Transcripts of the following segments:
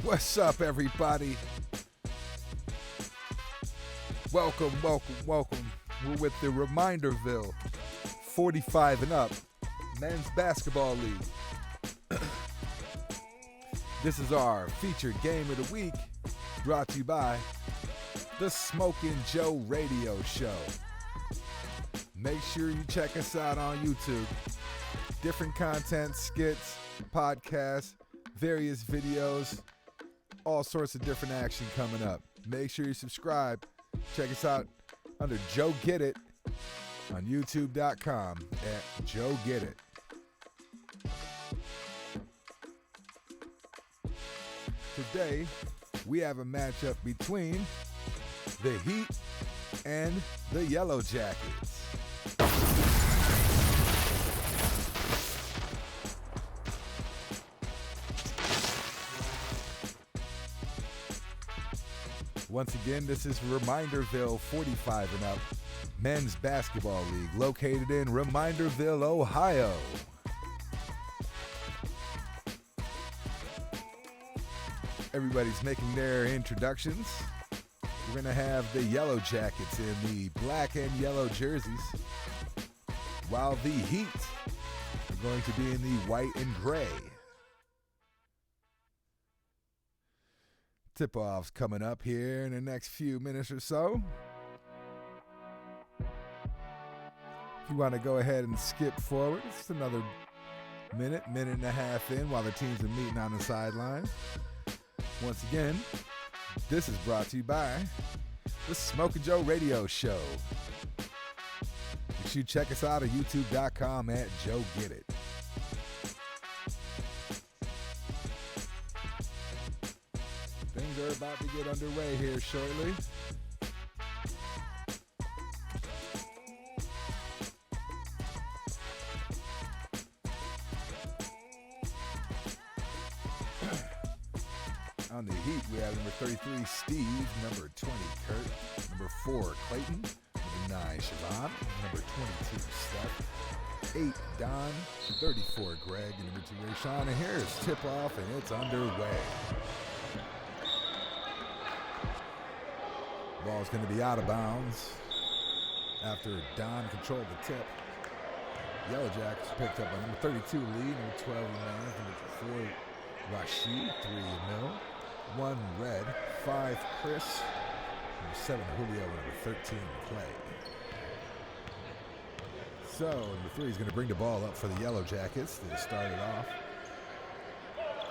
What's up, everybody? Welcome. We're with the Reminderville 45 and up men's basketball league. This is our featured game of the week, brought to you by the Smokin Joe Radio Show. Make sure you check us out on YouTube. Different content, skits, podcasts, various videos, all sorts of different action coming up. Make sure you subscribe. Check us out under Joe Get It on youtube.com at Joe Get It. Today, we have a matchup between the Heat and the Yellowjackets. Once again, this is Reminderville 45 and up men's basketball league located in Reminderville, Ohio. Everybody's making their introductions. We're going to have the Yellowjackets in the black and yellow jerseys, while the Heat are going to be in the white and gray. Tip-off's coming up here in the next few minutes or so. If you want to go ahead and skip forward, it's another minute and a half in while the teams are meeting on the sideline. Once again, this is brought to you by the Smokin Joe Radio Show. You should check us out at youtube.com at Joe Get It. Things are about to get underway here shortly. On the Heat, we have number 33, Steve, number 20, Kurt, number 4, Clayton, number 9, Siobhan, number 22, Steph, 8, Don, 34, Greg, and number 2, Rayshawn. And here's tip-off, and it's underway. Ball's going to be out of bounds after Don controlled the tip. Yellowjackets picked up by number 32, Lee, number 12, Emmanuel, number 4, Rashid, 3, Emil, 1, Red, 5, Chris, number 7, Julio, and number 13, Clay. So, number 3 is going to bring the ball up for the Yellowjackets. They started off.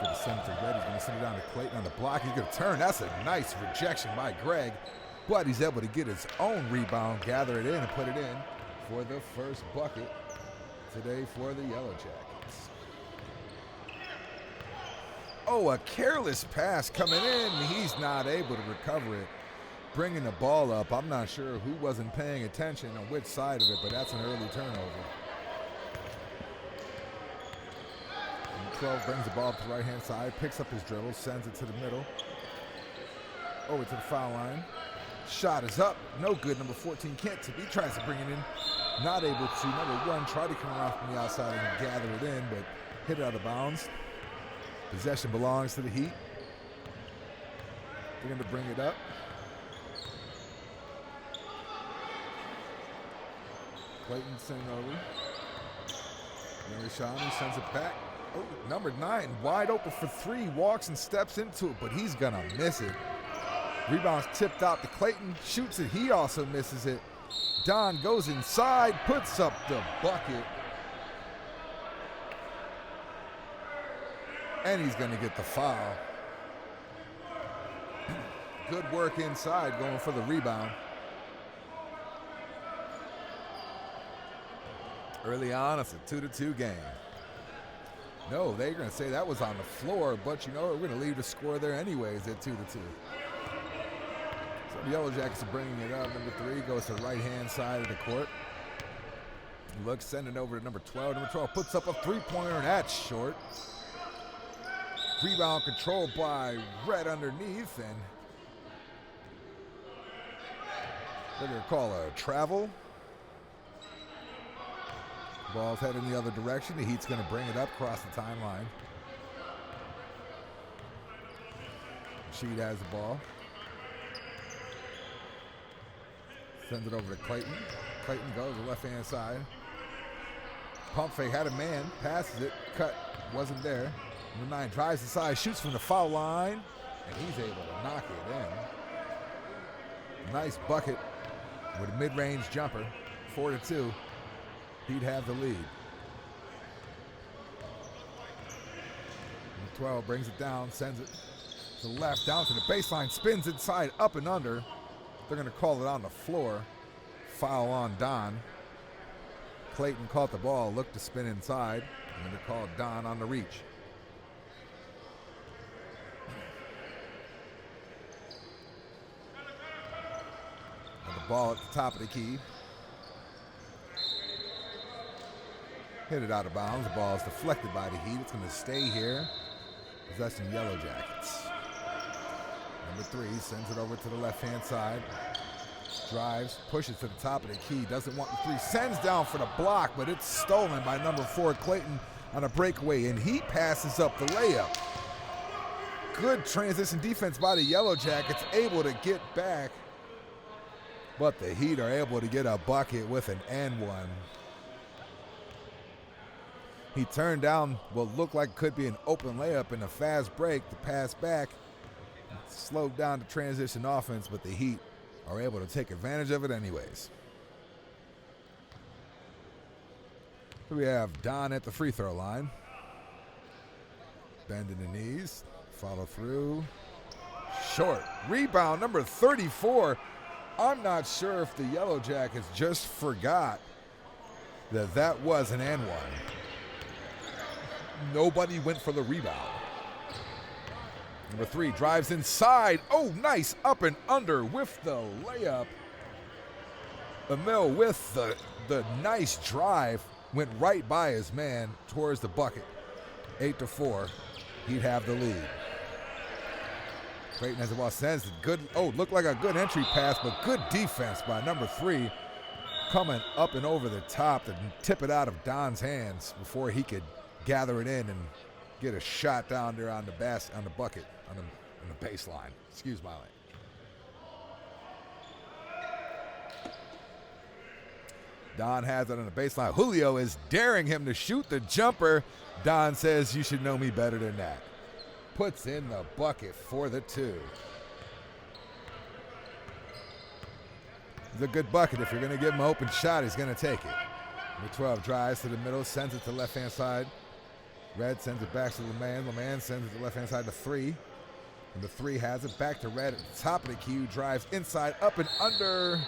Going to send it to Red. He's going to send it down to Clayton on the block. He's going to turn. That's a nice rejection by Greg. But he's able to get his own rebound, gather it in, and put it in for the first bucket today for the Yellowjackets. Oh, a careless pass coming in. He's not able to recover it. Bringing the ball up. I'm not sure who wasn't paying attention on which side of it, but that's an early turnover. And 12 brings the ball up to the right-hand side, picks up his dribble, sends it to the middle. Over to the foul line. Shot is up. No good. Number 14, Kent. He tries to bring it in. Not able to. Number 1 tried to come off from the outside and gather it in, but hit it out of bounds. Possession belongs to the Heat. They're going to bring it up. Clayton sending over. Mary Shawnee sends it back. Oh, number 9, wide open for 3. Walks and steps into it, but he's going to miss it. Rebound's tipped out to Clayton. Shoots it. He also misses it. Don goes inside, puts up the bucket. And he's going to get the foul. Good work inside, going for the rebound. Early on, it's a 2-2 game. No, they're going to say that was on the floor, but you know what? We're going to leave the score there anyways at 2-2. So the Yellowjackets are bringing it up. Number 3 goes to the right-hand side of the court. Looks, sending over to number 12. Number 12 puts up a three-pointer, and that's short. Rebound controlled by Red underneath, and they're going to call a travel. Ball's heading the other direction. The Heat's going to bring it up across the timeline. Sheed has the ball. Sends it over to Clayton. Clayton goes to the left-hand side. Pump fake, had a man, passes it, cut, wasn't there. Number 9 drives inside, shoots from the foul line, and he's able to knock it in. Nice bucket with a mid-range jumper, 4-2. He'd have the lead. Number 12 brings it down, sends it to the left, down to the baseline, spins inside, up and under. They're going to call it on the floor. Foul on Don. Clayton caught the ball, looked to spin inside, and they're called Don on the reach. And the ball at the top of the key. Hit it out of bounds. The ball is deflected by the Heat. It's going to stay here. Possession Yellowjackets. Number 3 sends it over to the left-hand side. Drives, pushes to the top of the key. Doesn't want the 3. Sends down for the block, but it's stolen by number 4, Clayton, on a breakaway, and he passes up the layup. Good transition defense by the Yellowjackets, able to get back, but the Heat are able to get a bucket with an and-one. He turned down what looked like could be an open layup in a fast break to pass back. Slowed down the transition offense, but the Heat are able to take advantage of it anyways. So we have Don at the free throw line. Bending the knees, follow through. Short, rebound number 34. I'm not sure if the Yellowjackets just forgot that that was an and one. Nobody went for the rebound. Number 3 drives inside. Oh, nice up and under with the layup. Emil with the nice drive went right by his man towards the bucket. 8-4. He'd have the lead. Clayton has the ball, sends it good. Oh, looked like a good entry pass, but good defense by number 3, coming up and over the top to tip it out of Don's hands before he could gather it in and get a shot down there on the bucket, on the baseline. Excuse my language. Don has it on the baseline. Julio is daring him to shoot the jumper. Don says, "You should know me better than that." Puts in the bucket for the 2. It's a good bucket. If you're going to give him an open shot, he's going to take it. Number 12 drives to the middle, sends it to the left-hand side. Red sends it back to LeMan. LeMan sends it to the left-hand side to 3. And the 3 has it back to Red at the top of the key. Drives inside, up and under.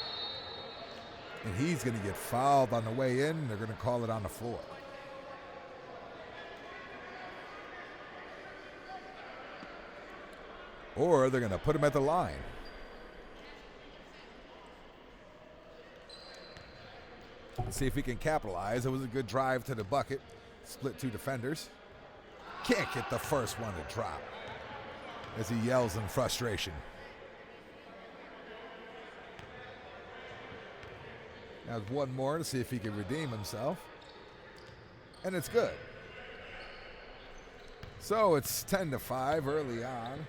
And he's going to get fouled on the way in. They're going to call it on the floor. Or they're going to put him at the line. Let's see if he can capitalize. It was a good drive to the bucket. Split 2 defenders. Can't get the first one to drop as he yells in frustration. Has one more to see if he can redeem himself. And it's good. So it's 10-5 early on.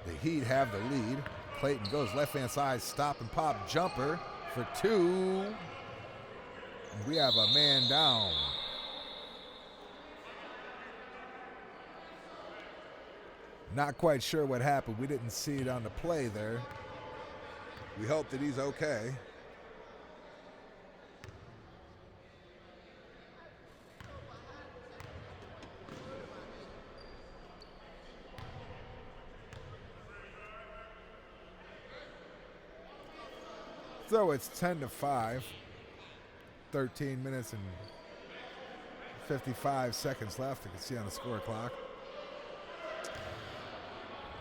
The Heat have the lead. Clayton goes left-hand side, stop and pop jumper for 2. And we have a man down. Not quite sure what happened. We didn't see it on the play there. We hope that he's okay. So it's 10-5. 13 minutes and 55 seconds left. You can see on the score clock.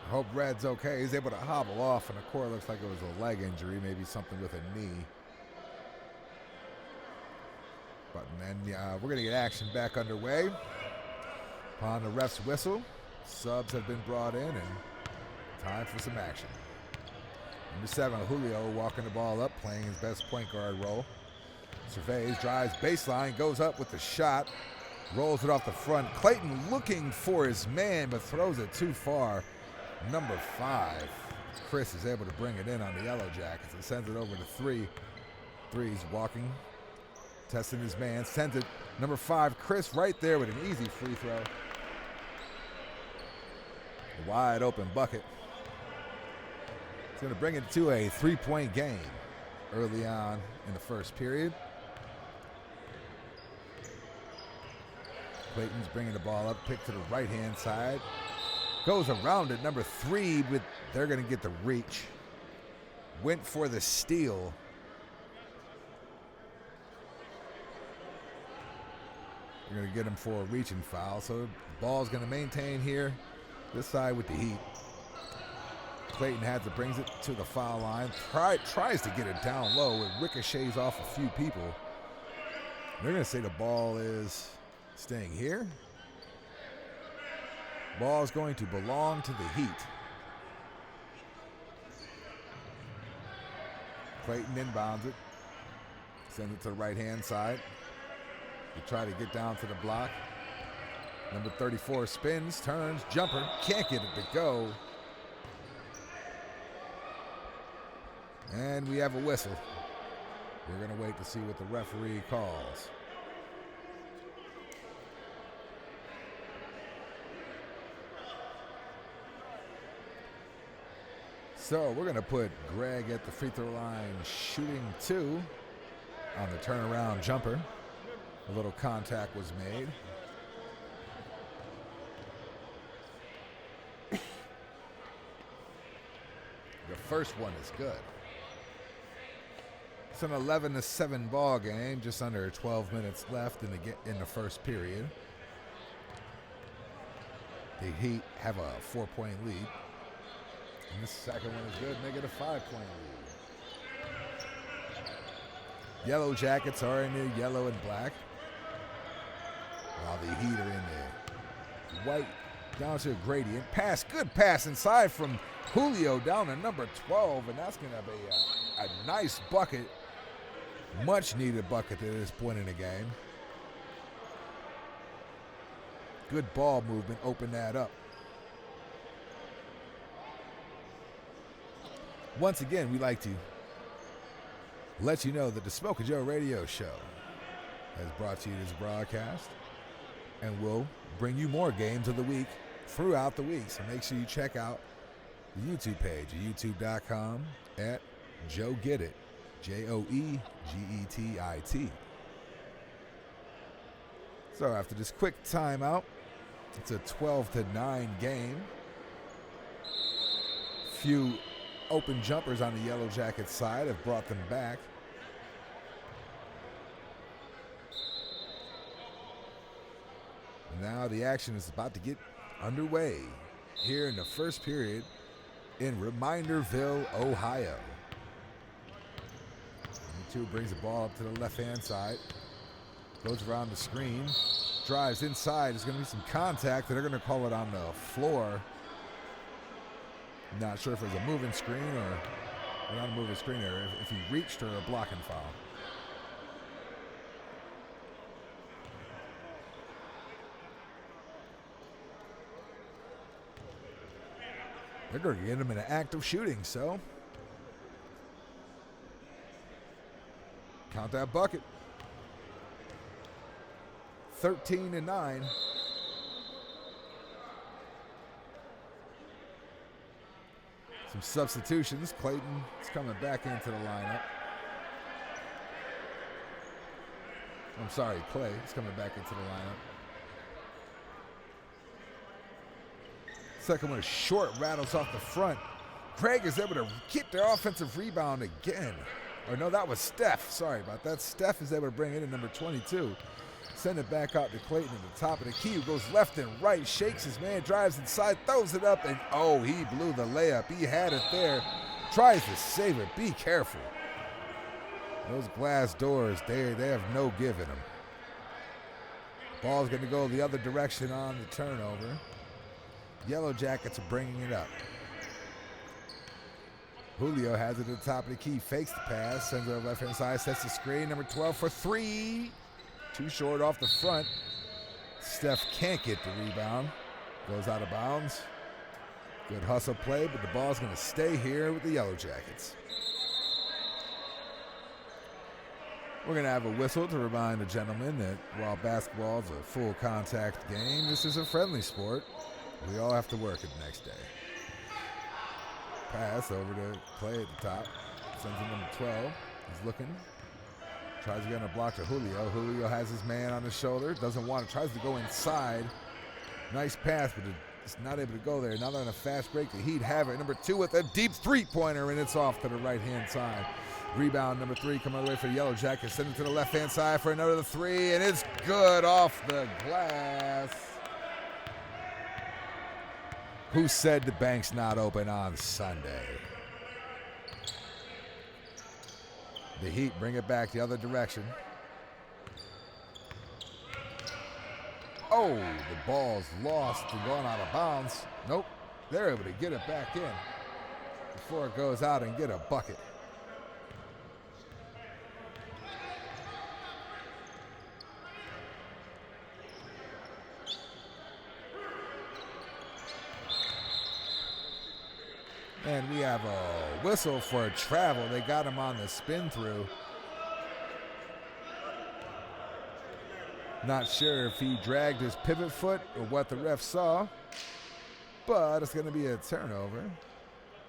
I hope Red's okay. He's able to hobble off, and the core looks like it was a leg injury, maybe something with a knee. But then we're going to get action back underway. Upon the ref's whistle, subs have been brought in and time for some action. Number 7, Julio, walking the ball up, playing his best point guard role. Surveys, drives baseline, goes up with the shot, rolls it off the front. Clayton looking for his man, but throws it too far. Number 5, Chris is able to bring it in on the Yellow Jackets and sends it over to 3. 3's walking, testing his man, sends it. Number 5, Chris, right there with an easy free throw. A wide open bucket. It's going to bring it to a 3-point game early on in the first period. Clayton's bringing the ball up, pick to the right-hand side. Goes around it. Number 3, but they're going to get the reach. Went for the steal. You're going to get him for a reaching foul. So the ball's going to maintain here this side with the Heat. Clayton brings it to the foul line. Tries to get it down low. It ricochets off a few people. They're going to say the ball is staying here. Ball is going to belong to the Heat. Clayton inbounds it. Sends it to the right-hand side. They try to get down to the block. Number 34 spins, turns, jumper. Can't get it to go. And we have a whistle. We're going to wait to see what the referee calls. So we're going to put Greg at the free throw line shooting 2 on the turnaround jumper. A little contact was made. The first one is good. It's an 11-7 ball game, just under 12 minutes left in the first period. The Heat have a 4-point lead. And this second one is good. They get a 5-point lead. Yellow Jackets are in the yellow and black, while the Heat are in the white down to a gradient. Good pass inside from Julio down to number 12, and that's going to be a nice bucket, much needed bucket at this point in the game. Good ball movement, open that up. Once again, we like to let you know that the Smokin Joe Radio Show has brought to you this broadcast, and we'll bring you more games of the week throughout the week. So make sure you check out the YouTube page, youtube.com at Joe Get It, Joegetit. So after this quick timeout, it's a 12-9 game. Few open jumpers on the Yellow Jackets side have brought them back. Now the action is about to get underway here in the first period in Reminderville, Ohio. Number 2 brings the ball up to the left-hand side. Goes around the screen. Drives inside. There's going to be some contact, and they're going to call it on the floor. Not sure if it was a moving screen or not a moving screen, or if he reached or a blocking foul. They're going to get him in an act of shooting, so count that bucket. 13-9. Some substitutions. Clayton is coming back into the lineup. I'm sorry, Clay is coming back into the lineup. Second one is short, rattles off the front. Craig is able to get their offensive rebound again. Or no, that was Steph. Sorry about that. Steph is able to bring it in, number 22. Send it back out to Clayton at the top of the key, who goes left and right, shakes his man, drives inside, throws it up, and oh, he blew the layup. He had it there. Tries to save it. Be careful. Those glass doors, they have no give in them. Ball's going to go the other direction on the turnover. Yellow Jackets are bringing it up. Julio has it at the top of the key, fakes the pass, sends it over left-hand side, sets the screen. Number 12 for three. Too short off the front. Steph can't get the rebound. Goes out of bounds. Good hustle play, but the ball's going to stay here with the Yellow Jackets. We're going to have a whistle to remind the gentlemen that while basketball is a full contact game, this is a friendly sport. We all have to work it the next day. Pass over to Clay at the top. Sends him number 12. He's looking. Tries to get on a block to Julio. Julio has his man on his shoulder. Doesn't want it. Tries to go inside. Nice pass, but it's not able to go there. Now they're on a fast break. The Heat have it. Number 2 with a deep three-pointer, and it's off to the right-hand side. Rebound, number 3, coming away for the Yellow Jackets. Send it to the left-hand side for another 3, and it's good off the glass. Who said the bank's not open on Sunday? The Heat bring it back the other direction. Oh, the ball's lost and going out of bounds. Nope, they're able to get it back in before it goes out and get a bucket. And we have a whistle for a travel. They got him on the spin through. Not sure if he dragged his pivot foot or what the ref saw, but it's going to be a turnover.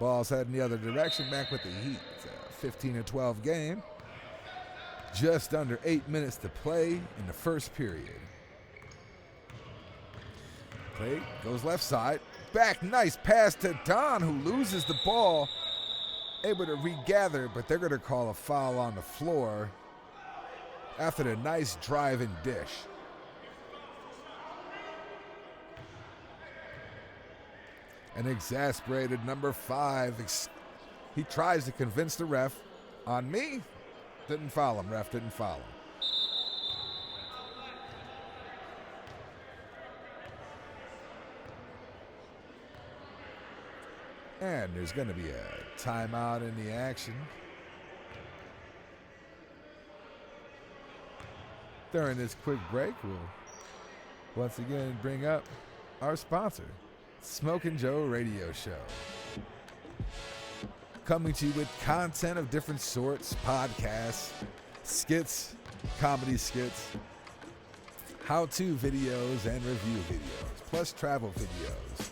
Ball's heading the other direction, back with the Heat. It's a 15-12 game. Just under 8 minutes to play in the first period. Clay goes left side. Back, nice pass to Don, who loses the ball. Able to regather, but they're going to call a foul on the floor after the nice drive and dish. An exasperated number 5. He tries to convince the ref. On me, didn't foul him. Ref didn't foul him. And there's going to be a timeout in the action. During this quick break, we'll once again bring up our sponsor, Smokin Joe Radio Show. Coming to you with content of different sorts, podcasts, skits, comedy skits, how-to videos, and review videos, plus travel videos.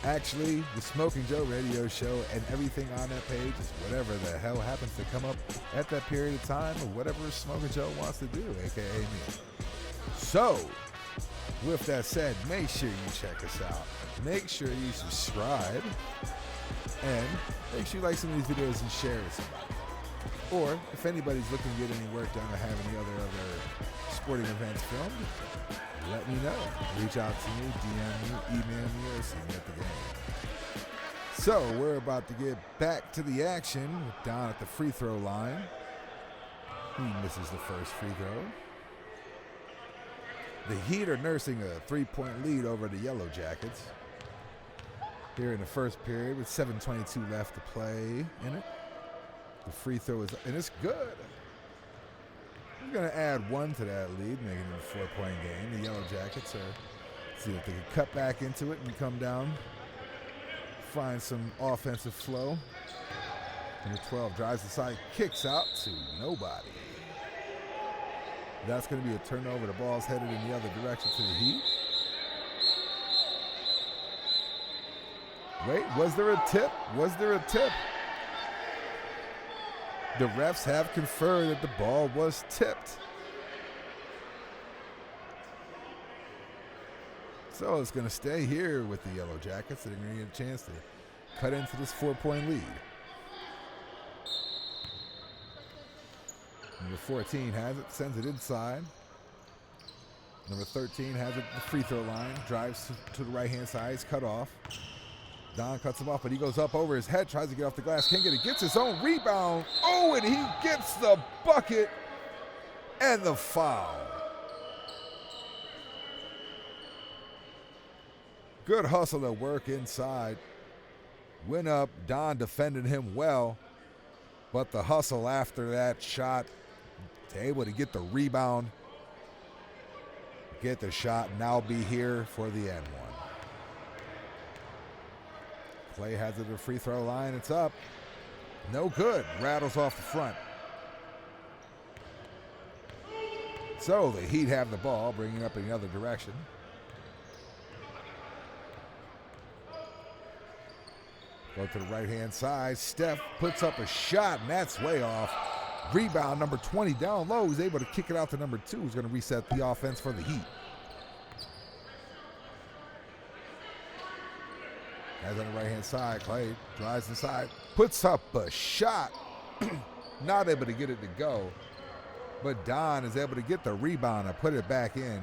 Actually, the Smokin Joe Radio Show and everything on that page is whatever the hell happens to come up at that period of time or whatever Smokin Joe wants to do, a.k.a. me. So, with that said, make sure you check us out. Make sure you subscribe. And make sure you like some of these videos and share it with somebody. Or, if anybody's looking to get any work done or have any other sporting events filmed, let me know. Reach out to me, DM me, email me, or see me at the game. So we're about to get back to the action with Don at the free throw line. He misses the first free throw. The Heat are nursing a 3-point lead over the Yellow Jackets here in the first period with 7:22 left to play in it. The free throw is, and it's good. We're going to add 1 to that lead, making it a 4-point game. The Yellow Jackets are, see if they can cut back into it and come down, find some offensive flow. Number 12 drives the side, kicks out to nobody. That's going to be a turnover. The ball's headed in the other direction to the Heat. Wait, was there a tip? Was there a tip? The refs have confirmed that the ball was tipped. So it's going to stay here with the Yellow Jackets. They're going to get a chance to cut into this 4-point lead. Number 14 has it, sends it inside. Number 13 has it at the free throw line, drives to the right-hand side, he's cut off. Don cuts him off, but he goes up over his head, tries to get off the glass, can't get it, gets his own rebound. Oh, and he gets the bucket and the foul. Good hustle at work inside. Went up, Don defended him well, but the hustle after that shot, able to get the rebound, get the shot, now be here for the N1. Clay has it at the free throw line, it's up. No good, rattles off the front. So the Heat have the ball, bringing up in the other direction. Go to the right-hand side. Steph puts up a shot, and that's way off. Rebound, number 20 down low. He's able to kick it out to number 2, who's going to reset the offense for the Heat. Has on the right-hand side. Clay drives inside, puts up a shot. Not able to get it to go. But Don is able to get the rebound and put it back in.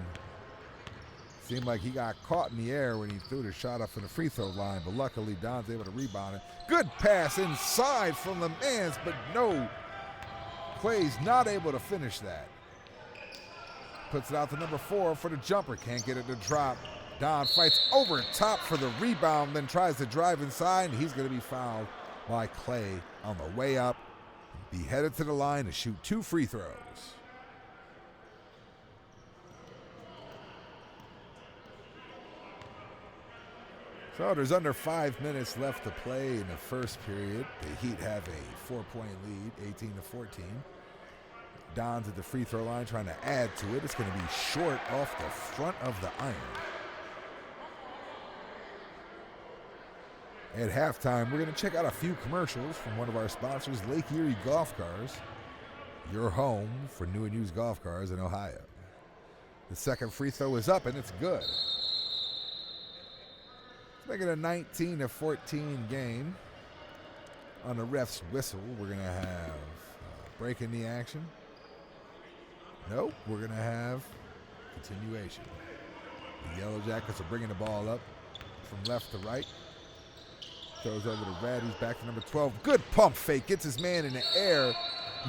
Seemed like he got caught in the air when he threw the shot up from the free throw line, but luckily Don's able to rebound it. Good pass inside from the Mans, but no. Clay's not able to finish that. Puts it out to number 4 for the jumper. Can't get it to drop. Don fights over top for the rebound, then tries to drive inside, and he's going to be fouled by Clay on the way up. Be headed to the line to shoot 2 free throws. So there's under 5 minutes left to play in the first period. The Heat have a 4-point lead, 18-14. Don's at the free throw line trying to add to it. It's going to be short off the front of the iron. At halftime, we're going to check out a few commercials from one of our sponsors, Lake Erie Golf Cars, your home for new and used golf cars in Ohio. The second free throw is up, and it's good. Let's make it a 19-14 game. On the ref's whistle, we're going to have break in the action. Nope, we're going to have continuation. The Yellowjackets are bringing the ball up from left to right. Throws over to Red, who's back to number 12. Good pump fake, gets his man in the air,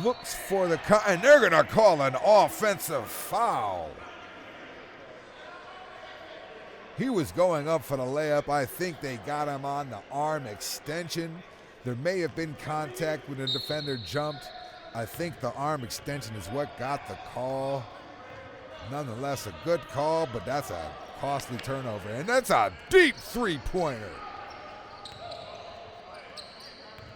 looks for the cut, and they're gonna call an offensive foul. He was going up for the layup. I think they got him on the arm extension. There may have been contact when the defender jumped. I think the arm extension is what got the call. Nonetheless, a good call, but that's a costly turnover, and that's a deep three-pointer.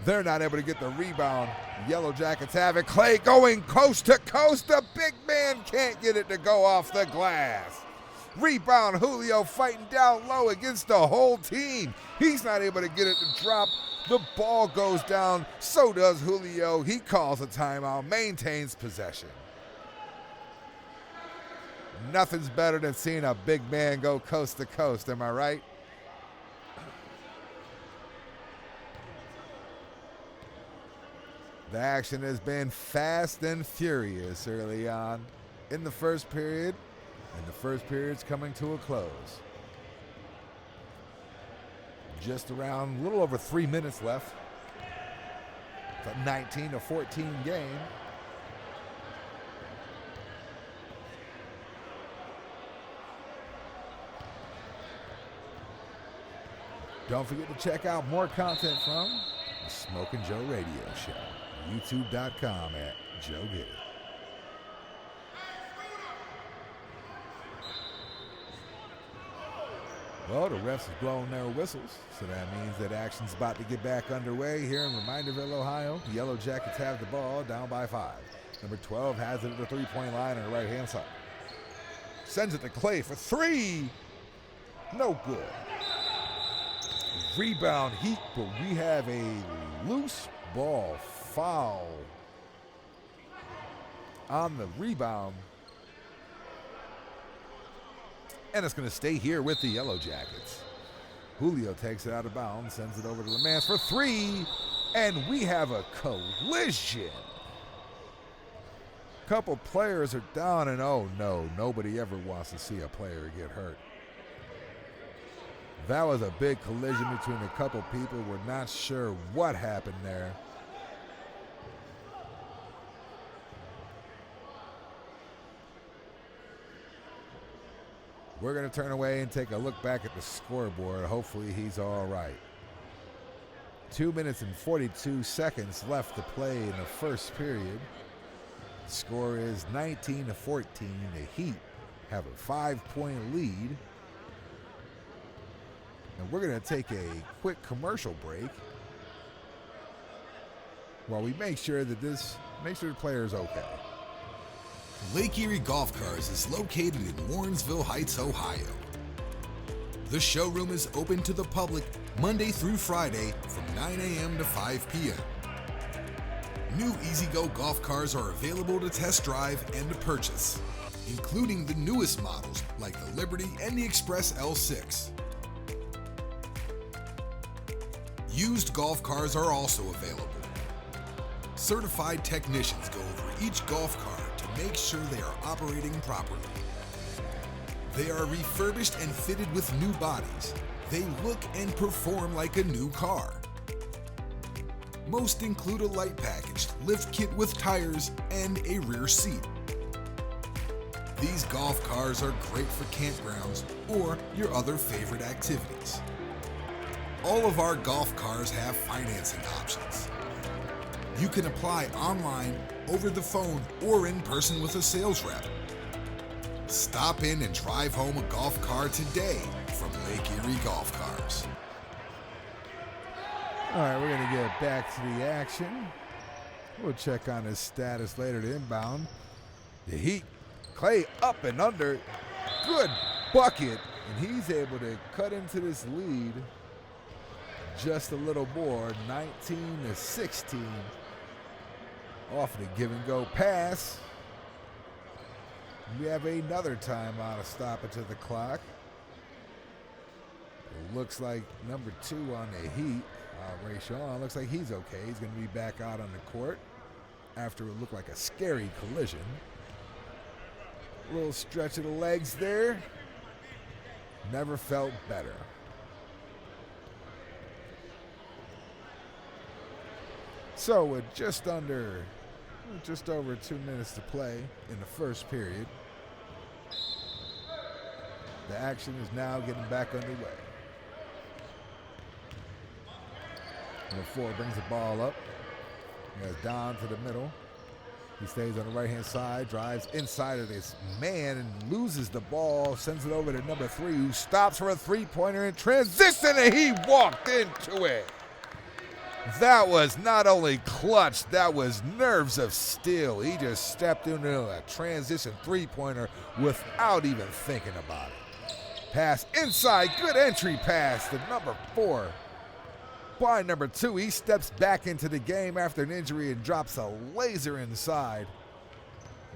They're not able to get the rebound. Yellow Jackets have it. Clay going coast to coast. The big man can't get it to go off the glass. Rebound, Julio fighting down low against the whole team. He's not able to get it to drop. The ball goes down. So does Julio. He calls a timeout, maintains possession. Nothing's better than seeing a big man go coast to coast, am I right? The action has been fast and furious early on in the first period, and the first period's coming to a close. Just around a little over 3 minutes left. It's a 19-14 game. Don't forget to check out more content from the Smokin Joe Radio Show. YouTube.com at Joe Get It. Well, the refs have blown their whistles, so that means that action's about to get back underway here in Reminderville, Ohio. The Yellow Jackets have the ball, down by 5. Number 12 has it at the three-point line on the right-hand side. Sends it to Clay for 3. No good. Rebound Heat, but we have a loose ball foul on the rebound. And it's going to stay here with the Yellow Jackets. Julio takes it out of bounds, sends it over to Lemans for 3, and we have a collision. Couple players are down, and oh no, nobody ever wants to see a player get hurt. That was a big collision between a couple people. We're not sure what happened there. We're going to turn away and take a look back at the scoreboard. Hopefully he's all right. 2 minutes and 42 seconds left to play in the first period. Score is 19-14. The Heat have a 5-point lead. And we're going to take a quick commercial break while we make sure that the player is okay. Lake Erie Golf Cars is located in Warrensville Heights, Ohio. The showroom is open to the public Monday through Friday from 9 a.m. to 5 p.m. New E-Z-GO golf cars are available to test drive and to purchase, including the newest models like the Liberty and the Express L6. Used golf cars are also available. Certified technicians go over each golf car to make sure they are operating properly. They are refurbished and fitted with new bodies. They look and perform like a new car. Most include a light packaged lift kit with tires and a rear seat. These golf cars are great for campgrounds or your other favorite activities. All of our golf cars have financing options. You can apply online, over the phone, or in person with a sales rep. Stop in and drive home a golf car today from Lake Erie Golf Cars. All right, we're going to get back to the action. We'll check on his status later to inbound. The Heat, Clay up and under. Good bucket. And he's able to cut into this lead just a little more, 19-16. Off the give-and-go pass. We have another timeout, a stoppage of the clock. It looks like number 2 on the Heat, Ray Shawn, looks like he's okay. He's going to be back out on the court after it looked like a scary collision. A little stretch of the legs there. Never felt better. So with just over 2 minutes to play in the first period, the action is now getting back underway. Number 4 brings the ball up. He goes down to the middle. He stays on the right-hand side, drives inside of this man and loses the ball, sends it over to number 3, who stops for a three-pointer in transition, and he walked into it. That was not only clutch, that was nerves of steel. He just stepped into a transition three-pointer without even thinking about it. Pass inside, good entry pass to number 4. By number 2, he steps back into the game after an injury and drops a laser inside.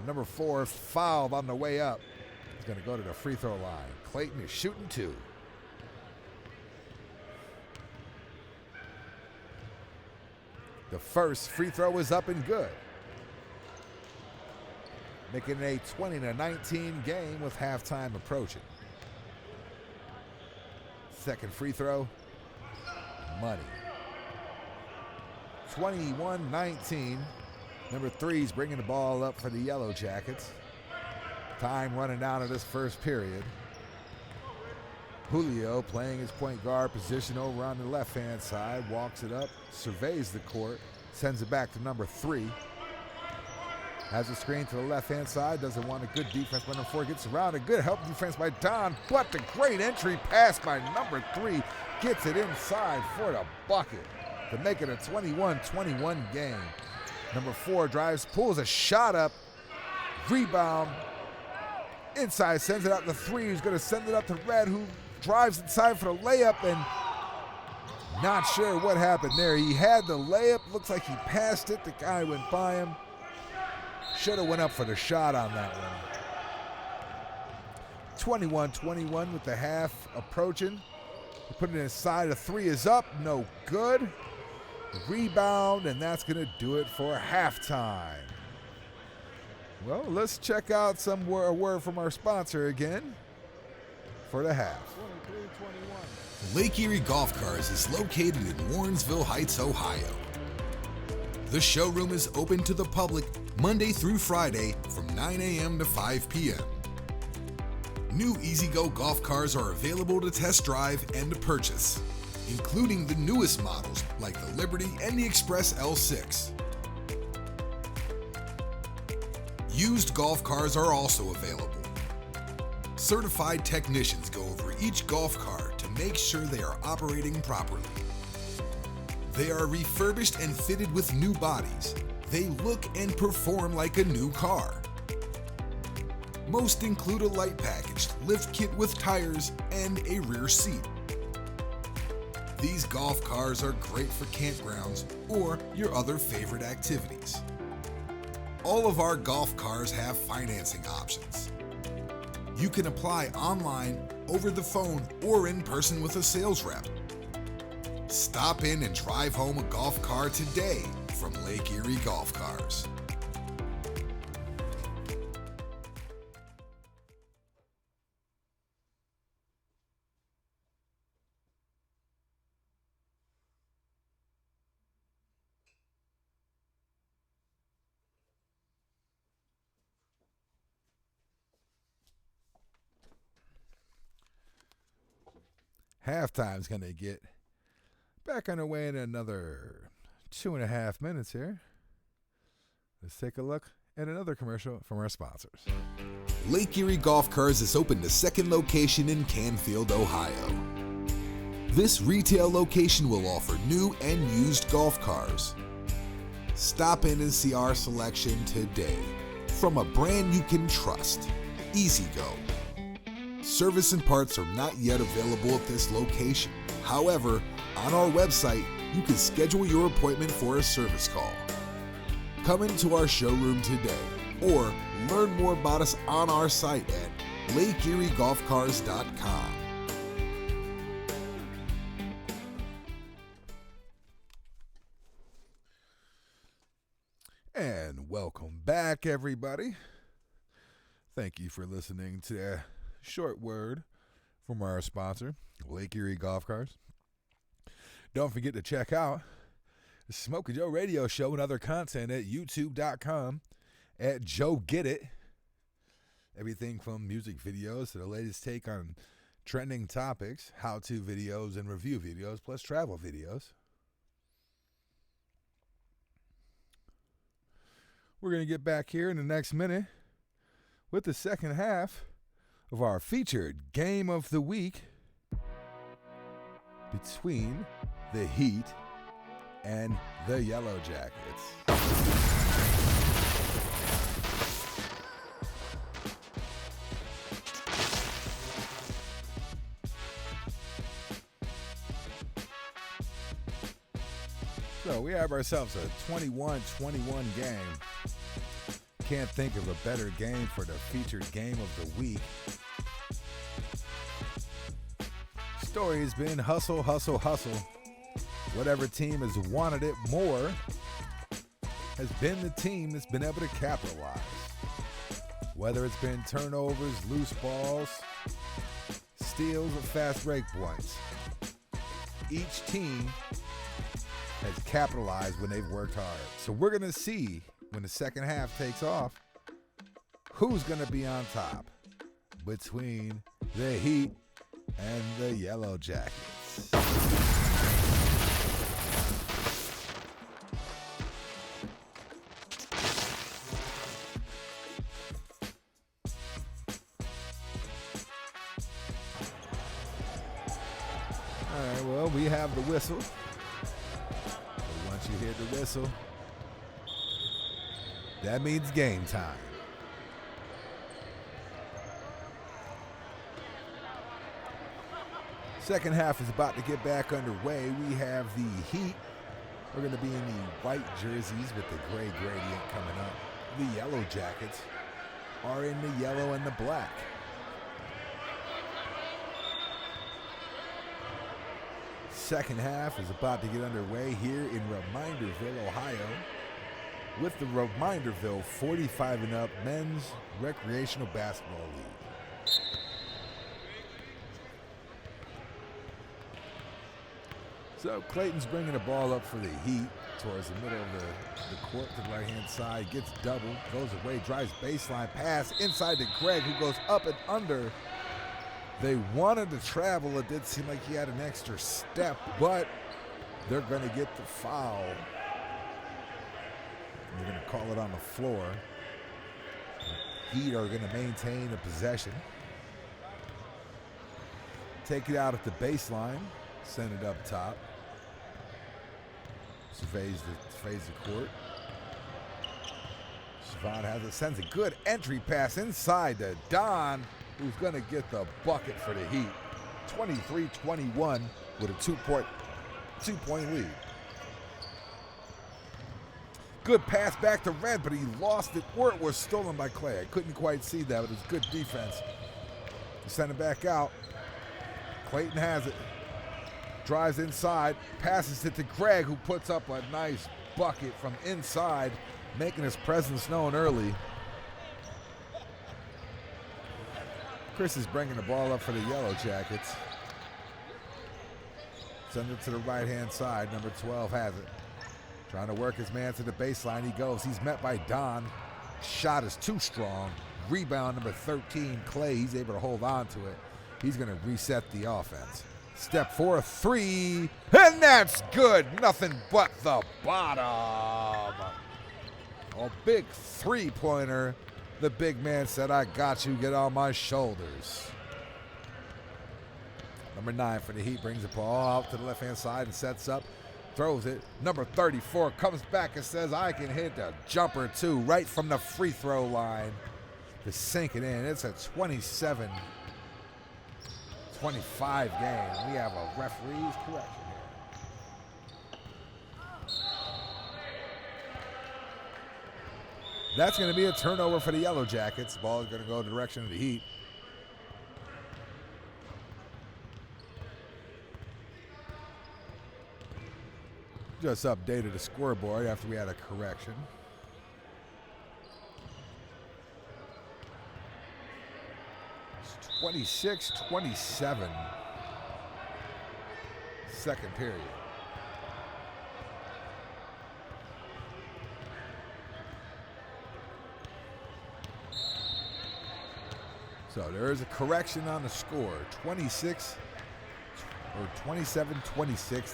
Number 4 fouled on the way up. He's going to go to the free throw line. Clayton is shooting 2. The first free throw is up and good, making it a 20-19 game with halftime approaching. Second free throw, money. 21-19. Number 3's bringing the ball up for the Yellowjackets. Time running down to this first period. Julio playing his point guard position over on the left-hand side, walks it up, surveys the court, sends it back to number 3. Has a screen to the left-hand side, doesn't want a good defense, but number 4 gets around. A good help defense by Don, but the great entry pass by number 3 gets it inside for the bucket to make it a 21-21 game. Number 4 drives, pulls a shot up, rebound, inside, sends it out to 3, who's going to send it up to Red, who drives inside for the layup, and not sure what happened there. He had the layup, looks like he passed it, the guy went by him. Should have went up for the shot on that one. 21-21 with the half approaching. Putting it inside, a 3 is up, no good. Rebound, and that's going to do it for halftime. Well, let's check out a word from our sponsor again for the half. 23-21. Lake Erie Golf Cars is located in Warrensville Heights, Ohio. The showroom is open to the public Monday through Friday from 9 a.m. to 5 p.m. New E-Z-GO golf cars are available to test drive and to purchase, including the newest models like the Liberty and the Express L6. Used golf cars are also available. Certified technicians go over each golf car to make sure they are operating properly. They are refurbished and fitted with new bodies. They look and perform like a new car. Most include a light packaged lift kit with tires and a rear seat. These golf cars are great for campgrounds or your other favorite activities. All of our golf cars have financing options. You can apply online, over the phone, or in person with a sales rep. Stop in and drive home a golf car today from Lake Erie Golf Cars. Halftime's going to get back underway in another 2.5 minutes here. Let's take a look at another commercial from our sponsors. Lake Erie Golf Cars has opened a second location in Canfield, Ohio. This retail location will offer new and used golf cars. Stop in and see our selection today from a brand you can trust, E-Z-GO. Service and parts are not yet available at this location. However, on our website, you can schedule your appointment for a service call. Come into our showroom today or learn more about us on our site at LakeErieGolfCars.com. And welcome back, everybody. Thank you for listening to a short word from our sponsor, Lake Erie Golf Cars. Don't forget to check out the Smokin Joe Radio Show and other content at youtube.com at Joe Get It. Everything from music videos to the latest take on trending topics, how-to videos and review videos, plus travel videos. We're going to get back here in the next minute with the second half of our featured game of the week between the Heat and the Yellowjackets. So we have ourselves a 21-21 game. Can't think of a better game for the featured game of the week. Story has been hustle, hustle, hustle. Whatever team has wanted it more has been the team that's been able to capitalize. Whether it's been turnovers, loose balls, steals, or fast break points. Each team has capitalized when they've worked hard. So we're going to see when the second half takes off who's going to be on top between the Heat and the Yellowjackets. All right, well, we have the whistle. But once you hear the whistle, that means game time. Second half is about to get back underway. We have the Heat. We're going to be in the white jerseys with the gray gradient coming up. The Yellowjackets are in the yellow and the black. Second half is about to get underway here in Reminderville, Ohio, with the Reminderville 45 and up men's recreational basketball league. So Clayton's bringing the ball up for the Heat towards the middle of the court to the right-hand side. Gets doubled, goes away, drives baseline pass inside to Greg, who goes up and under They wanted to travel. It did seem like he had an extra step, but they're going to get the foul. They're going to call it on the floor. Heat are going to maintain a possession. Take it out at the baseline. Send it up top. Surveys the court. Siobhan has it. Sends a good entry pass inside to Don, who's going to get the bucket for the Heat. 23-21 with a two-point lead. Good pass back to Red, but he lost it, or it was stolen by Clay. I couldn't quite see that, but it was good defense. He sent it back out. Clayton has it. Drives inside, passes it to Greg, who puts up a nice bucket from inside, making his presence known early. Chris is bringing the ball up for the Yellowjackets. Send it to the right-hand side. Number 12 has it. Trying to work his man to the baseline. He goes. He's met by Don. Shot is too strong. Rebound number 13, Clay. He's able to hold on to it. He's going to reset the offense. Step 4, 3, and that's good. Nothing but the bottom. A big three-pointer. The big man said, I got you, get on my shoulders. Number 9 for the Heat brings the ball out to the left-hand side and sets up, throws it. Number 34 comes back and says, I can hit a jumper too, right from the free throw line to sink it in. It's a 27-25 game. We have a referee's correction here. That's going to be a turnover for the Yellowjackets. Ball is going to go in the direction of the Heat. Just updated the scoreboard after we had a correction. It's 26-27. Second period. So there is a correction on the score. 27-26.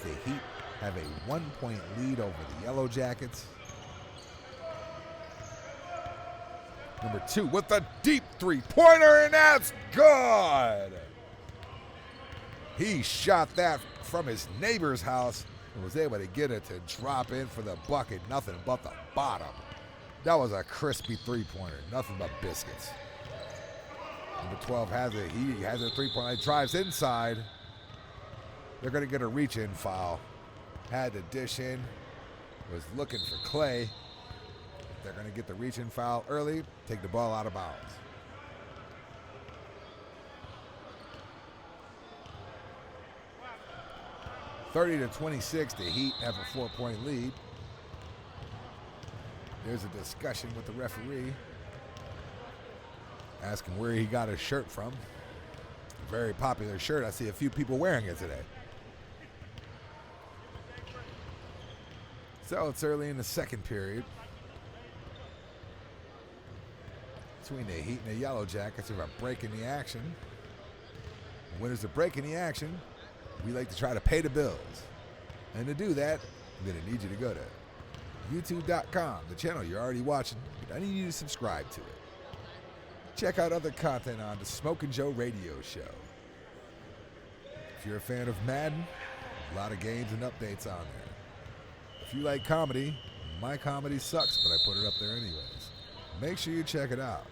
The Heat have a 1-point lead over the Yellowjackets. Number 2 with a deep three-pointer, and that's good. He shot that from his neighbor's house and was able to get it to drop in for the bucket. Nothing but the bottom. That was a crispy three-pointer. Nothing but biscuits. Number 12 has it. He has a three-point line. Drives inside. They're going to get a reach-in foul. Had to dish in. Was looking for Clay. They're going to get the reach-in foul early. Take the ball out of bounds. (30-26). The Heat have a 4-point lead. There's a discussion with the referee. Asking where he got his shirt from. A very popular shirt. I see a few people wearing it today. So it's early in the second period. Between the Heat and the Yellowjackets, we have a break in the action. And when there's a break in the action, we like to try to pay the bills. And to do that, I'm going to need you to go to youtube.com, the channel you're already watching, but I need you to subscribe to it. Check out other content on the Smokin Joe Radio Show. If you're a fan of Madden, a lot of games and updates on there. If you like comedy, my comedy sucks, but I put it up there anyways. Make sure you check it out.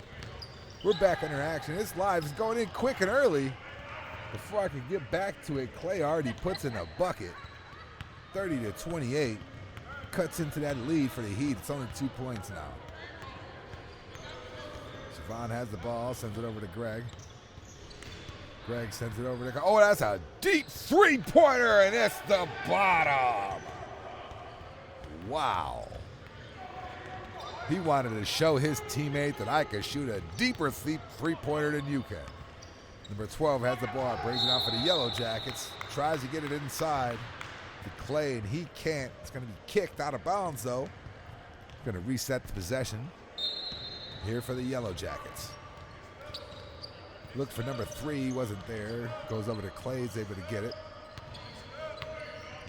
We're back under action. It's live. It's going in quick and early. Before I can get back to it, Clay already puts in a bucket. 30-28. Cuts into that lead for the Heat. It's only 2 points now. Siobhan has the ball, sends it over to Greg. Greg sends it over to... Oh, that's a deep three-pointer, and it's the bottom. Wow. He wanted to show his teammate that I could shoot a deeper three-pointer than you can. Number 12 has the ball, brings it out for the Yellowjackets. Tries to get it inside to Clay, and he can't. It's going to be kicked out of bounds, though. Going to reset the possession here for the Yellowjackets. Looked for number 3, wasn't there. Goes over to Clay's, able to get it.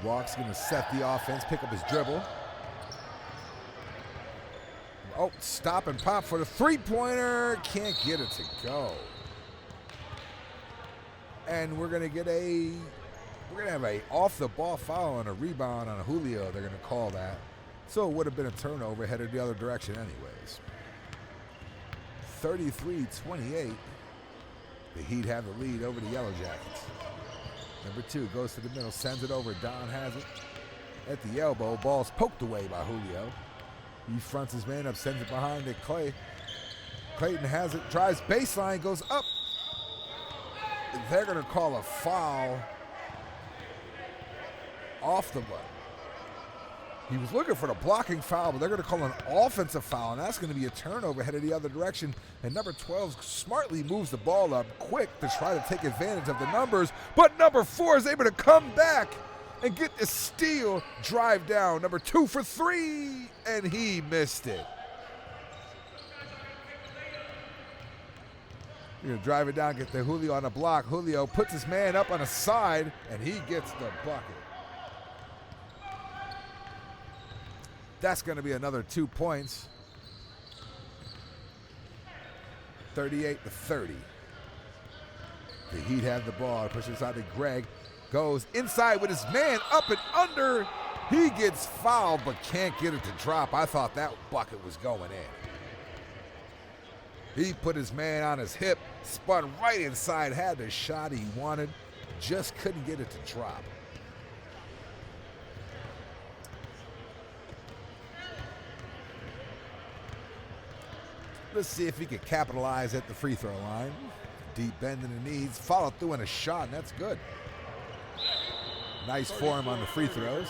Walk's going to set the offense, pick up his dribble. Oh, stop and pop for the three-pointer. Can't get it to go. And we're going to have a off-the-ball foul and a rebound on Julio. They're going to call that. So it would have been a turnover, headed the other direction anyways. 33-28. The Heat have the lead over the Yellow Jackets. Number 2 goes to the middle, sends it over. Don has it at the elbow. Ball's poked away by Julio. He fronts his man up, sends it behind to Clay. Clayton has it, drives baseline, goes up. They're going to call a foul off the butt. He was looking for the blocking foul, but they're going to call an offensive foul, and that's going to be a turnover headed the other direction. And number 12 smartly moves the ball up quick to try to take advantage of the numbers, but number 4 is able to come back and get the steal, drive down. Number 2 for 3, and he missed it. You're going to drive it down, get the Julio on the block. Julio puts his man up on a side, and he gets the bucket. That's going to be another 2 points. 38-30. The Heat have the ball. Pushes inside to Greg. Goes inside with his man up and under. He gets fouled but can't get it to drop. I thought that bucket was going in. He put his man on his hip, spun right inside, had the shot he wanted, just couldn't get it to drop. Let's see if he can capitalize at the free throw line. Deep bend in the knees, follow through on a shot, and that's good. Nice form on the free throws.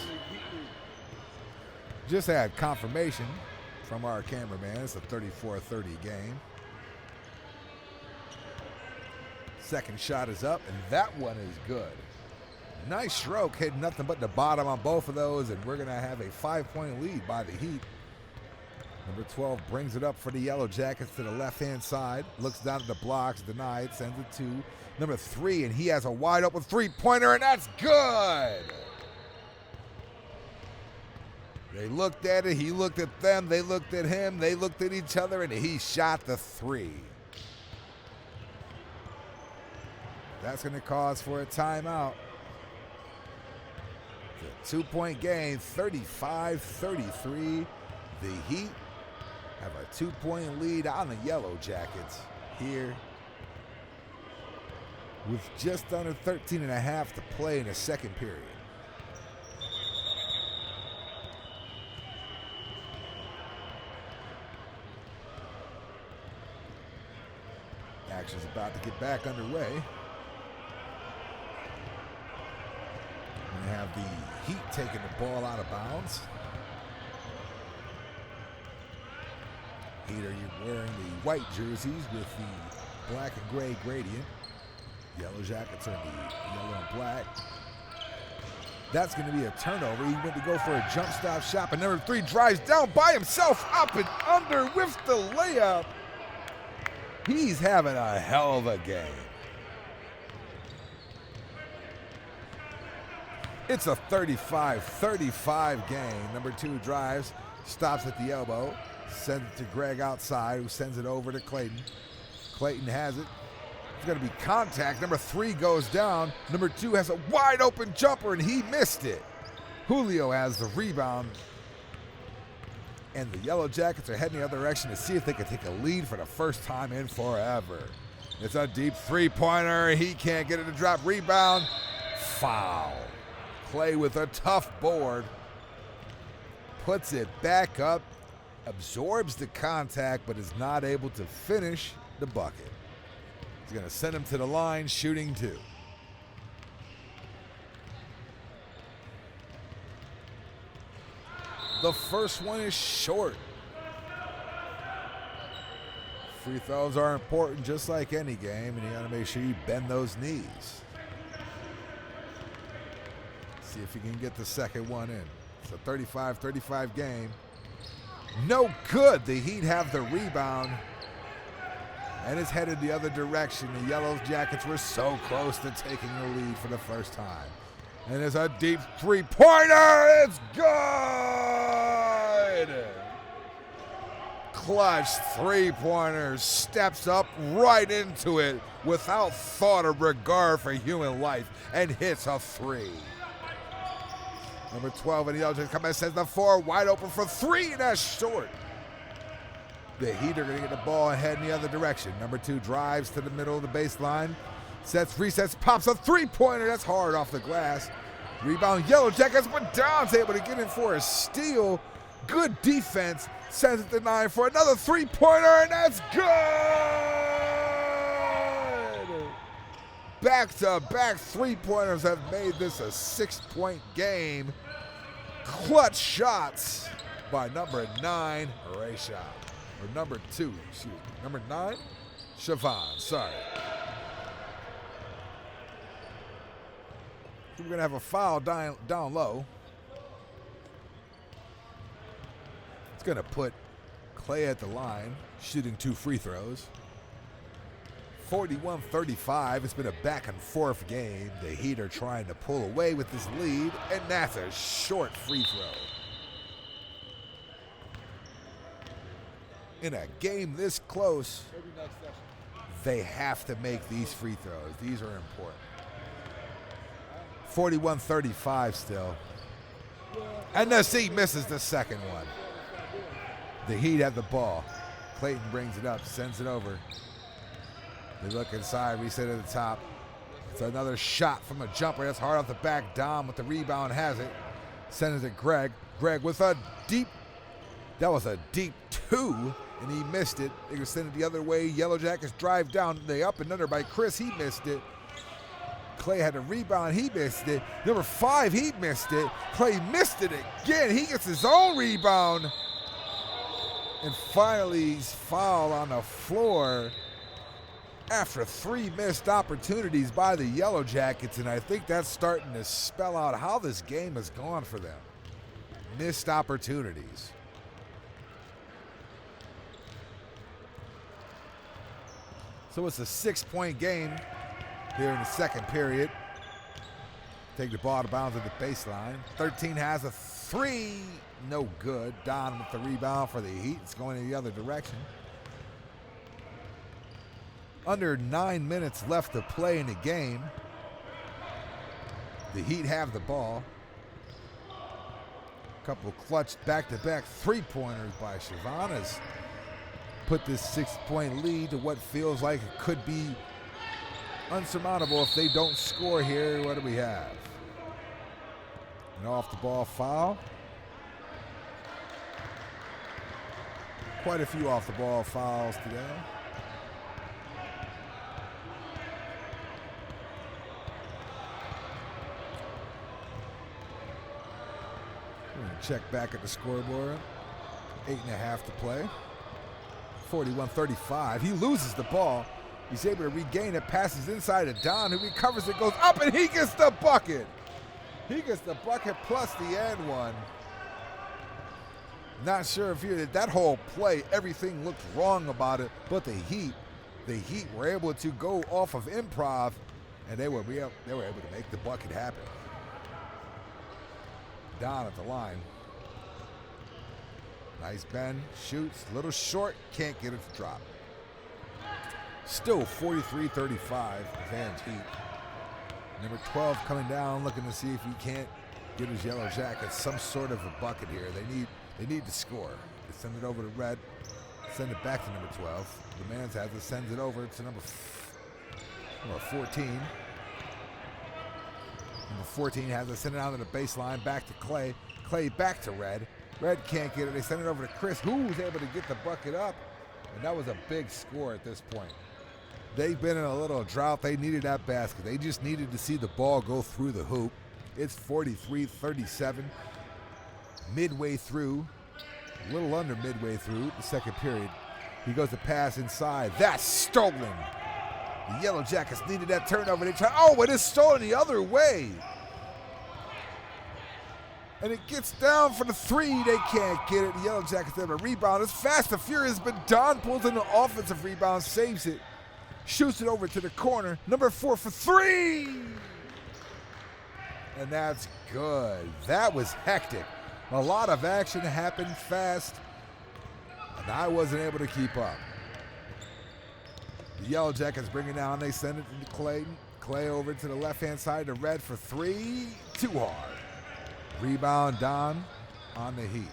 Just had confirmation from our cameraman. It's a 34-30 game. Second shot is up, and that one is good. Nice stroke, hitting nothing but the bottom on both of those, and we're going to have a 5-point lead by the Heat. Number 12 brings it up for the Yellow Jackets to the left-hand side. Looks down at the blocks, denied, sends it to number 3, and he has a wide-open three-pointer, and that's good! They looked at it, he looked at them, they looked at him, they looked at each other, and he shot the 3. That's going to cause for a timeout. It's a 2-point game, 35-33. The Heat have a 2-point lead on the Yellow Jackets here with just under 13 and a half to play in the second period. Action's about to get back underway. We have the Heat taking the ball out of bounds. Heat are wearing the white jerseys with the black and gray gradient. Yellow Jackets are the yellow and black. That's going to be a turnover. He went to go for a jump stop shot, but number 3 drives down by himself, up and under with the layup. He's having a hell of a game. It's a 35-35 game. Number 2 drives, stops at the elbow, sends it to Greg outside, who sends it over to Clayton. Clayton has it. It's going to be contact. Number 3 goes down. Number 2 has a wide open jumper, and he missed it. Julio has the rebound. And the Yellow Jackets are heading the other direction to see if they can take a lead for the first time in forever. It's a deep three-pointer. He can't get it to drop. Rebound. Foul. Clay with a tough board. Puts it back up. Absorbs the contact, but is not able to finish the bucket. He's going to send him to the line, shooting 2. The first one is short. Free throws are important just like any game, and you got to make sure you bend those knees. See if you can get the second one in. It's a 35-35 game. No good. The Heat have the rebound. and is headed the other direction. The Yellow Jackets were so close to taking the lead for the first time. And there's a deep three-pointer. It's good. Clutch three-pointer, steps up right into it without thought or regard for human life and hits a three. Number 12 in the Yellow Jackets come and sends the 4 wide open for 3, and that's short. The Heat are going to get the ball and head in the other direction. Number 2 drives to the middle of the baseline, resets, pops a three-pointer. That's hard off the glass. Rebound Yellow Jackets, but Don's able to get in for a steal. Good defense, sends it to 9 for another three-pointer, and that's good! Back-to-back three-pointers have made this a 6-point game. Clutch shots by number 9, Rayshawn. Or number 2, excuse me. Number 9, Siobhan, sorry. We're going to have a foul down low. It's going to put Clay at the line, shooting 2 free throws. 41-35. It's been a back-and-forth game. The Heat are trying to pull away with this lead, and that's a short free throw. In a game this close, they have to make these free throws. These are important. 41-35 still. And the Heat misses the second one. The Heat have the ball. Clayton brings it up, sends it over. They look inside, reset at the top. It's another shot from a jumper. That's hard off the back. Dom with the rebound has it. Sends it to Greg. Greg with a deep, that was a deep 2, and he missed it. They send it the other way. Yellow Jackets drive down. They up and under by Chris. He missed it. Clay had a rebound. He missed it. Number 5, he missed it. Clay missed it again. He gets his own rebound. And finally, he's fouled on the floor after 3 missed opportunities by the Yellow Jackets, and I think that's starting to spell out how this game has gone for them. Missed opportunities. So it's a 6-point game here in the second period. Take the ball to bounds at the baseline. 13 has a 3, no good. Don with the rebound for the Heat. It's going in the other direction. Under 9 minutes left to play in the game. The Heat have the ball. A couple clutch back-to-back three-pointers by Siobhan has put this 6-point lead to what feels like it could be unsurmountable if they don't score here. What do we have? An off-the-ball foul. Quite a few off-the-ball fouls today. Check back at the scoreboard. 8.5 to play. 41-35. He loses the ball. He's able to regain it. Passes inside to Don, who recovers it, goes up, and he gets the bucket. He gets the bucket plus the and one. Not sure if that whole play, everything looked wrong about it, but the Heat were able to go off of improv, and they were able to make the bucket happen. Don at the line. Nice bend, shoots, a little short, can't get it to drop. Still 43-35, advantage Heat. Number 12 coming down, looking to see if he can't get his Yellow Jackets some sort of a bucket here. They need to score. They send it over to Red, send it back to number 12. The man's has it, sends it over to number 14. Number 14 has it, send it out to the baseline, back to Clay. Clay back to Red. Red can't get it. They send it over to Chris, who's able to get the bucket up. And that was a big score at this point. They've been in a little drought. They needed that basket. They just needed to see the ball go through the hoop. It's 43-37. Midway through, a little under midway through the second period. He goes to pass inside. That's stolen. The Yellow Jackets needed that turnover. They try. Oh, it is stolen the other way. And it gets down for the three. They can't get it. The Yellow Jackets able to rebound. It's fast and furious, but Don pulls in the offensive rebound, saves it, shoots it over to the corner. Number 4 for three. And that's good. That was hectic. A lot of action happened fast, and I wasn't able to keep up. The Yellow Jackets bring it down. They send it to Clayton. Clay over to the left-hand side to Red for three. Too hard. Rebound, Don on the Heat.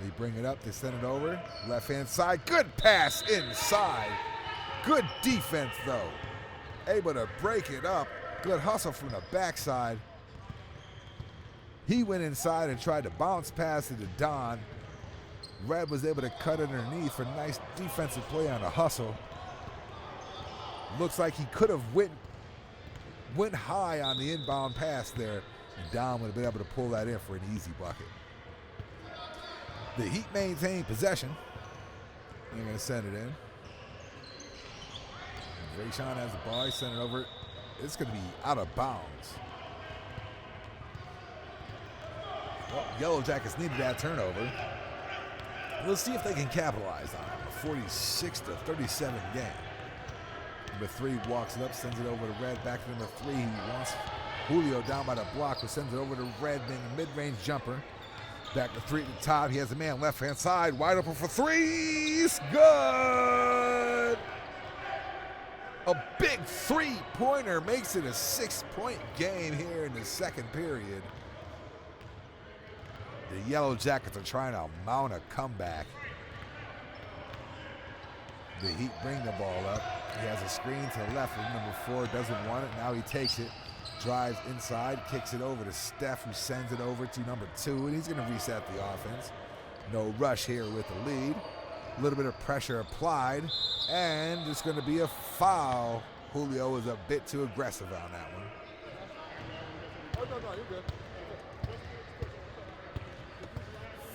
They bring it up. They send it over. Left-hand side. Good pass inside. Good defense, though. Able to break it up. Good hustle from the backside. He went inside and tried to bounce pass it to Don. Red was able to cut underneath for a nice defensive play on the hustle. Looks like he could have went high on the inbound pass there, and Don would have been able to pull that in for an easy bucket. The Heat maintain possession. They're going to send it in. Rayshawn has the ball. He sent it over. It's going to be out of bounds. Well, Yellow Jackets needed that turnover. Let's see if they can capitalize on it. A 46-37 game. Number 3 walks it up, sends it over to Red. Back to number 3. He wants Julio down by the block, but sends it over to Red, being a mid-range jumper. Back to 3 at the top. He has a man left-hand side, wide open for threes. Good! A big three-pointer makes it a 6-point game here in the second period. The Yellow Jackets are trying to mount a comeback. The Heat bring the ball up. He has a screen to the left. Number 4 doesn't want it. Now he takes it, drives inside, kicks it over to Steph, who sends it over to number 2, and he's going to reset the offense. No rush here with the lead. A little bit of pressure applied, and it's going to be a foul. Julio was a bit too aggressive on that one. Oh, no, you're good.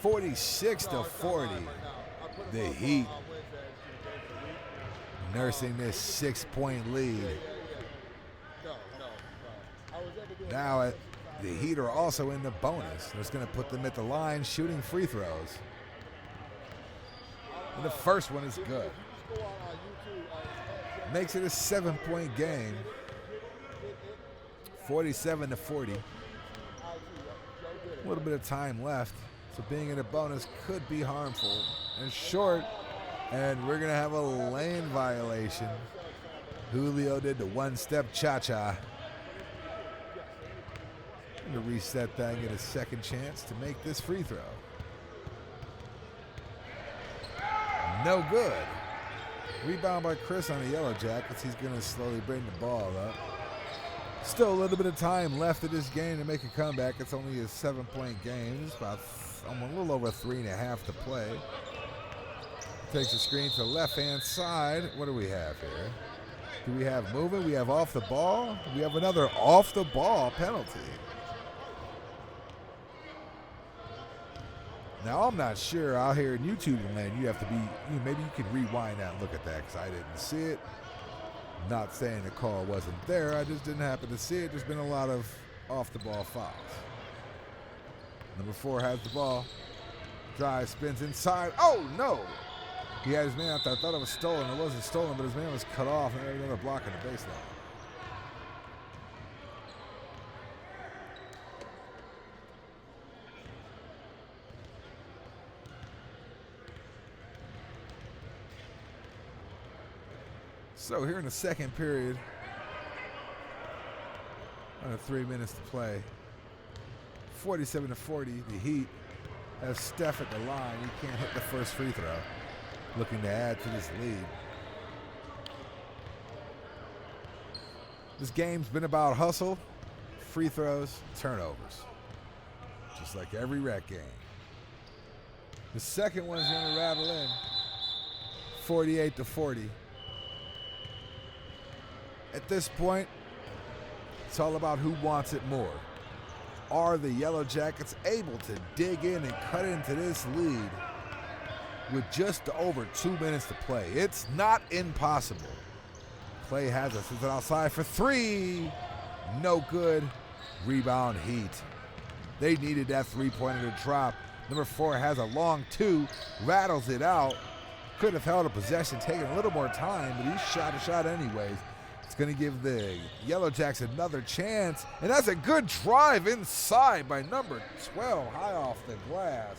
46-40. The Heat nursing this 6-point lead. Now the Heat are also in the bonus. That's going to put them at the line shooting free throws. And the first one is good. Makes it a 7-point game. 47-40. A little bit of time left. So being in a bonus could be harmful. And short, and we're going to have a lane violation. Julio did the one-step cha-cha. To reset that and get a second chance to make this free throw. No good. Rebound by Chris on the Yellow Jackets. He's going to slowly bring the ball up. Still a little bit of time left of this game to make a comeback. It's only a 7-point game. It's about a little over 3.5 to play. Takes a screen to the left-hand side. What do we have here? Do we have movement? We have off the ball. We have another off the ball penalty. Now, I'm not sure. Out here in YouTube land, you have to be, maybe you can rewind that and look at that because I didn't see it. Not saying the call wasn't there. I just didn't happen to see it. There's been a lot of off-the-ball fouls. Number 4 has the ball. Drive, spins inside. Oh, no. He had his man out there. I thought it was stolen. It wasn't stolen, but his man was cut off, and there was another block on the baseline. So here in the second period, under 3 minutes to play, 47-40, the Heat have Steph at the line. He can't hit the first free throw, looking to add to this lead. This game's been about hustle, free throws, turnovers, just like every RAC game. The second one's going to rattle in, 48-40. At this point, it's all about who wants it more. Are the Yellow Jackets able to dig in and cut into this lead with just over 2 minutes to play? It's not impossible. Clay has it. Sends it outside for 3. No good. Rebound Heat. They needed that three-pointer to drop. Number 4 has a long 2, rattles it out. Could have held a possession, taken a little more time, but he shot a shot anyways. It's going to give the Yellowjacks another chance, and that's a good drive inside by number 12, high off the glass.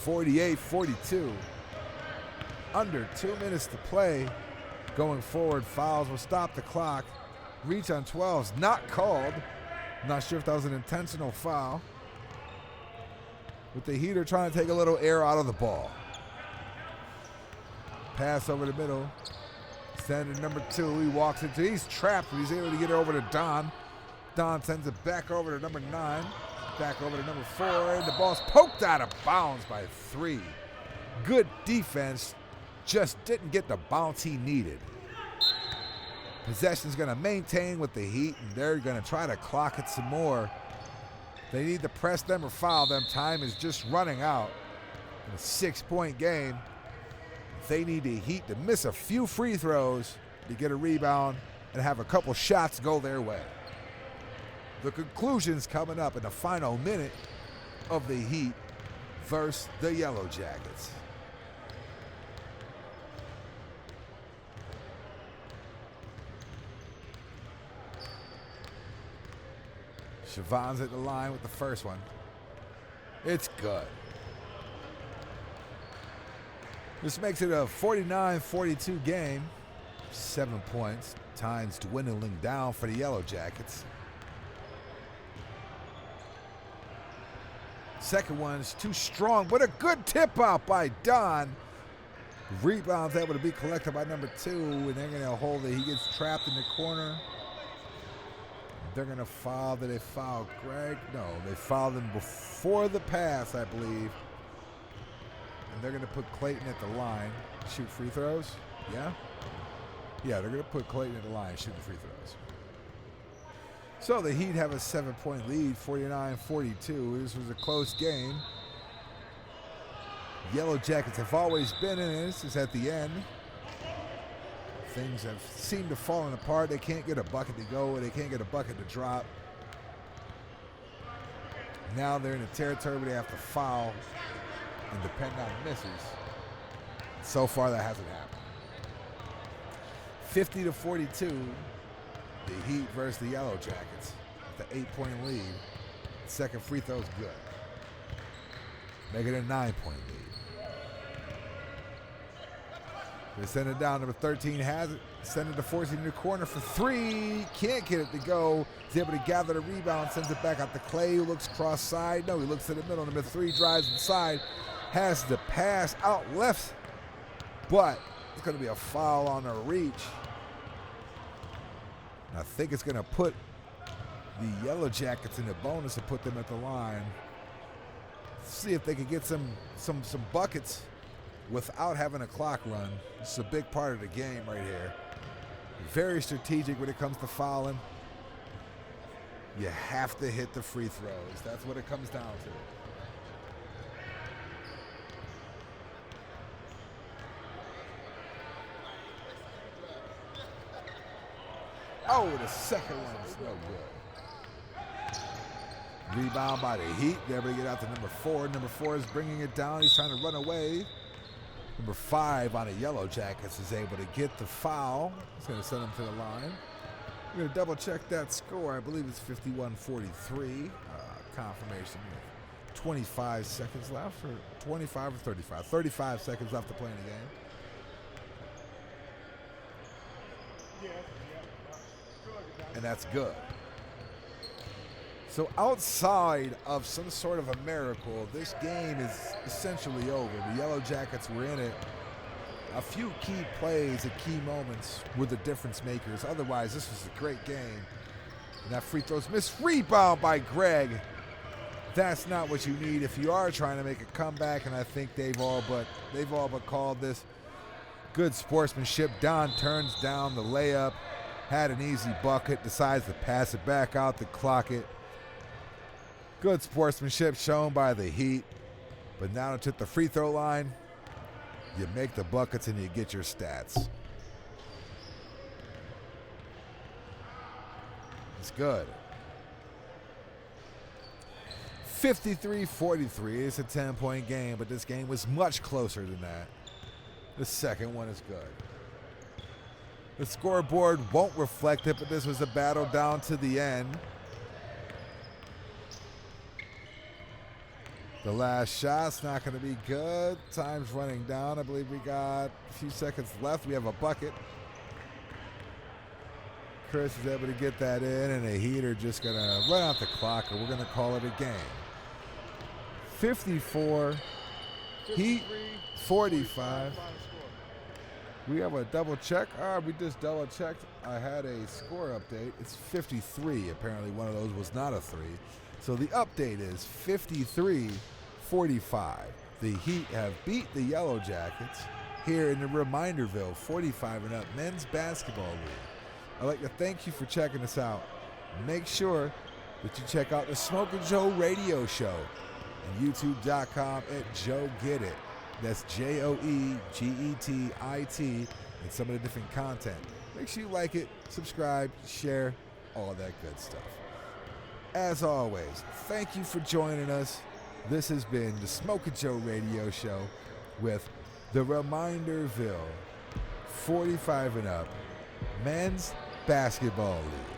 48-42. Under 2 minutes to play. Going forward, fouls will stop the clock. Reach on 12's not called. Not sure if that was an intentional foul. With the Heater trying to take a little air out of the ball. Pass over the middle. Send to number 2. He walks into, he's trapped, but he's able to get it over to Don. Don sends it back over to number 9. Back over to number 4, and the ball's poked out of bounds by 3. Good defense, just didn't get the bounce he needed. Possession's going to maintain with the Heat, and they're going to try to clock it some more. They need to press them or foul them. Time is just running out. In a 6-point game, they need the Heat to miss a few free throws to get a rebound and have a couple shots go their way. The conclusion's coming up in the final minute of the Heat versus the Yellowjackets. Siobhan's at the line with the first one. It's good. This makes it a 49-42 game. 7 points. Time's dwindling down for the Yellowjackets. Second one's too strong, but a good tip out by Don. Rebound's able to be collected by number 2, and they're going to hold it. He gets trapped in the corner. They're going to foul. Did they foul Greg? No, they fouled him before the pass, I believe. And they're going to put Clayton at the line. Shoot free throws? Yeah? Yeah, they're going to put Clayton at the line, shooting free throws. So the Heat have a 7-point lead, 49-42. This was a close game. Yellowjackets have always been in it. This is at the end. Things have seemed to fallen apart. They can't get a bucket to go. They can't get a bucket to drop. Now they're in a territory where they have to foul and depend on misses. So far, that hasn't happened. 50-42. The Heat versus the Yellowjackets. The 8-point lead. Second free throw's good. Make it a 9-point lead. They send it down. Number 13 has it. Send it to 14 in the corner for 3. Can't get it to go. He's able to gather the rebound. Sends it back out to Clay, who looks cross side. No, he looks to the middle. Number 3 drives inside. Has the pass out left. But it's going to be a foul on the reach. I think it's going to put the Yellowjackets in the bonus and put them at the line. See if they can get some buckets without having a clock run. This is a big part of the game right here. Very strategic when it comes to fouling. You have to hit the free throws. That's what it comes down to. Oh, the second one is no good. Rebound by the Heat. They're able to get out to number 4. Number 4 is bringing it down. He's trying to run away. Number 5 on the Yellowjackets is able to get the foul. He's going to send him to the line. We're going to double check that score. I believe it's 51-43. Confirmation. 25 seconds left, or 25 or 35. 35 seconds left to play in the game. And that's good. So outside of some sort of a miracle, this game is essentially over. The Yellowjackets were in it. A few key plays at key moments were the difference makers. Otherwise, this was a great game. And that free throw's missed. Rebound by Greg. That's not what you need if you are trying to make a comeback, and I think they've all but called this good sportsmanship. Don turns down the layup. Had an easy bucket, decides to pass it back out to clock it. Good sportsmanship shown by the Heat. But now to the free throw line, you make the buckets and you get your stats. It's good. 53-43. It's a 10-point game, but this game was much closer than that. The second one is good. The scoreboard won't reflect it, but this was a battle down to the end. The last shot's not going to be good. Time's running down. I believe we got a few seconds left. We have a bucket. Chris is able to get that in, and the Heat are just going to run out the clock, and we're going to call it a game. 54, Heat 45. We have a double check. We just double checked. I had a score update. It's 53. Apparently one of those was not a 3. So the update is 53-45. The Heat have beat the Yellowjackets here in the Reminderville 45 and up men's basketball league. I'd like to thank you for checking us out. Make sure that you check out the Smokin Joe Radio Show and youtube.com/JoeGetIt. That's JoeGetit and some of the different content. Make sure you like it, subscribe, share, all that good stuff. As always, thank you for joining us. This has been the Smokin Joe Radio Show with the Reminderville 45 and up men's basketball league.